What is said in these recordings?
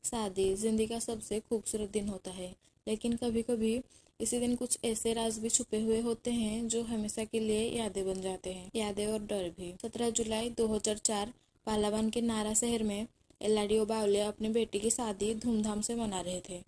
शादी जिंदगी का सबसे खूबसूरत दिन होता है, लेकिन कभी कभी इसी दिन कुछ ऐसे राज भी छुपे हुए होते हैं जो हमेशा के लिए यादें बन जाते हैं। यादें और डर भी। 17 जुलाई 2004 पालावान के नारा शहर में एलाडियो बावले अपनी बेटी की शादी धूमधाम से मना रहे थे।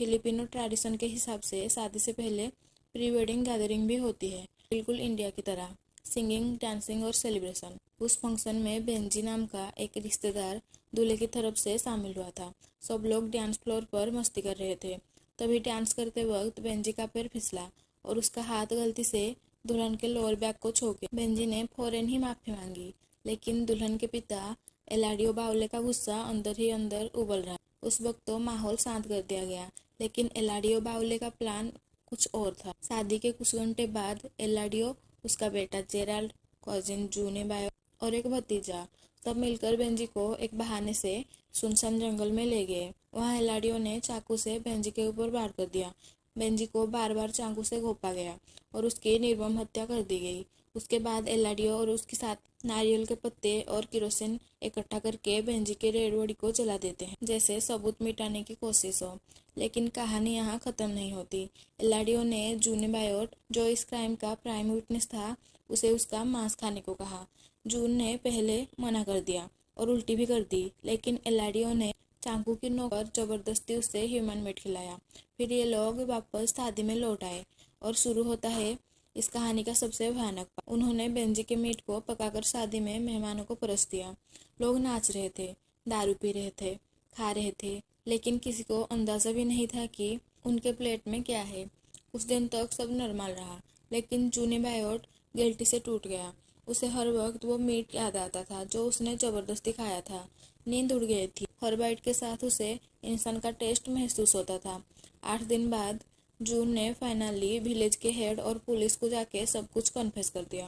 फिलिपिनो ट्रेडिशन के हिसाब से शादी से पहले प्री वेडिंग गैदरिंग भी होती है, बिल्कुल इंडिया की तरह। सिंगिंग, डांसिंग और सेलिब्रेशन। उस फंक्शन में बेंजी नाम का एक रिश्तेदार दूल्हे की तरफ से शामिल हुआ था। सब लोग डांस फ्लोर पर मस्ती कर रहे थे। तभी डांस करते वक्त बेंजी का पैर फिसला और उसका हाथ गलती से दुल्हन के लोअर बैक को छू गया। बेंजी ने फौरन ही माफी मांगी, लेकिन दुल्हन के पिता एलाडियो बावले का गुस्सा अंदर ही अंदर उबल रहा। उस वक्त तो माहौल शांत कर दिया गया, लेकिन एलाडियो बावले का प्लान कुछ और था। शादी के कुछ घंटे बाद एलाडियो, उसका बेटा जेराल्ड, कजिन जूने बायो और एक भतीजा सब मिलकर बेंजी को एक बहाने से सुनसान जंगल में ले गए। वहां एलाडियो ने चाकू से बेंजी के ऊपर वार कर दिया। बेंजी को बार बार चाकू से घोंपा गया और उसकी निर्मम हत्या कर दी गई। उसके बाद एलाडियो और उसके साथ नारियल के पत्ते और केरोसिन इकट्ठा करके बेंजी के डेड बॉडी को जला देते हैं, जैसे सबूत मिटाने की कोशिश हो। लेकिन कहानी यहाँ खत्म नहीं होती। एलाडियो ने जूने बायोट, जो इस क्राइम का प्राइम विटनेस था, उसे उसका मांस खाने को कहा। जून ने पहले मना कर दिया और उल्टी भी कर दी, लेकिन एलाडियो ने चाकू की नोक पर जबरदस्ती उसे ह्यूमन मीट खिलाया। फिर ये लोग वापस शादी में लौट आए और शुरू होता है इस कहानी का सबसे भयानक पार्ट। उन्होंने बेंजी के मीट को पकाकर शादी में मेहमानों को परोस दिया। लोग नाच रहे थे, दारू पी रहे थे, खा रहे थे, लेकिन किसी को अंदाजा भी नहीं था कि उनके प्लेट में क्या है। कुछ दिन तक सब नॉर्मल रहा, लेकिन जूनी बायोट गिल्टी से टूट गया। उसे हर वक्त वो मीट याद आता था जो उसने जबरदस्ती खाया था। नींद उड़ गई थी। हर बाइट के साथ उसे इंसान का टेस्ट महसूस होता था। 8 दिन बाद जून ने फाइनली विलेज के हेड और पुलिस को जाके सब कुछ कन्फेस कर दिया।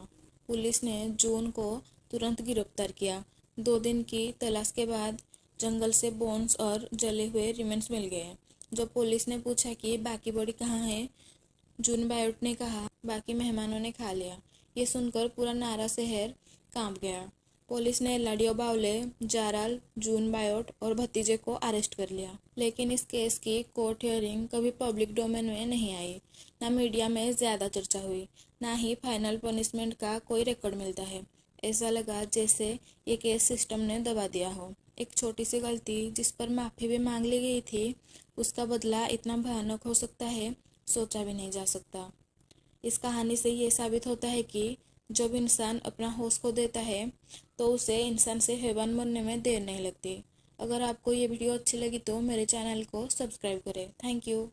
पुलिस ने जून को तुरंत गिरफ्तार किया। 2 दिन की तलाश के बाद जंगल से बोन्स और जले हुए रिमेन्स मिल गए। जब पुलिस ने पूछा कि बाकी बॉडी कहाँ है, जून बायोट ने कहा बाकी मेहमानों ने खा लिया। ये सुनकर पूरा नारा शहर कांप गया। पुलिस ने एलाडियो बावले, जाराल, जून बायोट और भतीजे को अरेस्ट कर लिया। लेकिन इस केस की कोर्ट हियरिंग कभी पब्लिक डोमेन में नहीं आई। ना मीडिया में ज्यादा चर्चा हुई, ना ही फाइनल पनिशमेंट का कोई रिकॉर्ड मिलता है। ऐसा लगा जैसे ये केस सिस्टम ने दबा दिया हो। एक छोटी सी गलती जिस पर माफी भी मांग ली गई थी, उसका बदला इतना भयानक हो सकता है, सोचा भी नहीं जा सकता। इस कहानी से ये साबित होता है कि जब इंसान अपना होश खो देता है तो उसे इंसान से हैवान बनने में देर नहीं लगती। अगर आपको ये वीडियो अच्छी लगी तो मेरे चैनल को सब्सक्राइब करें। Thank you.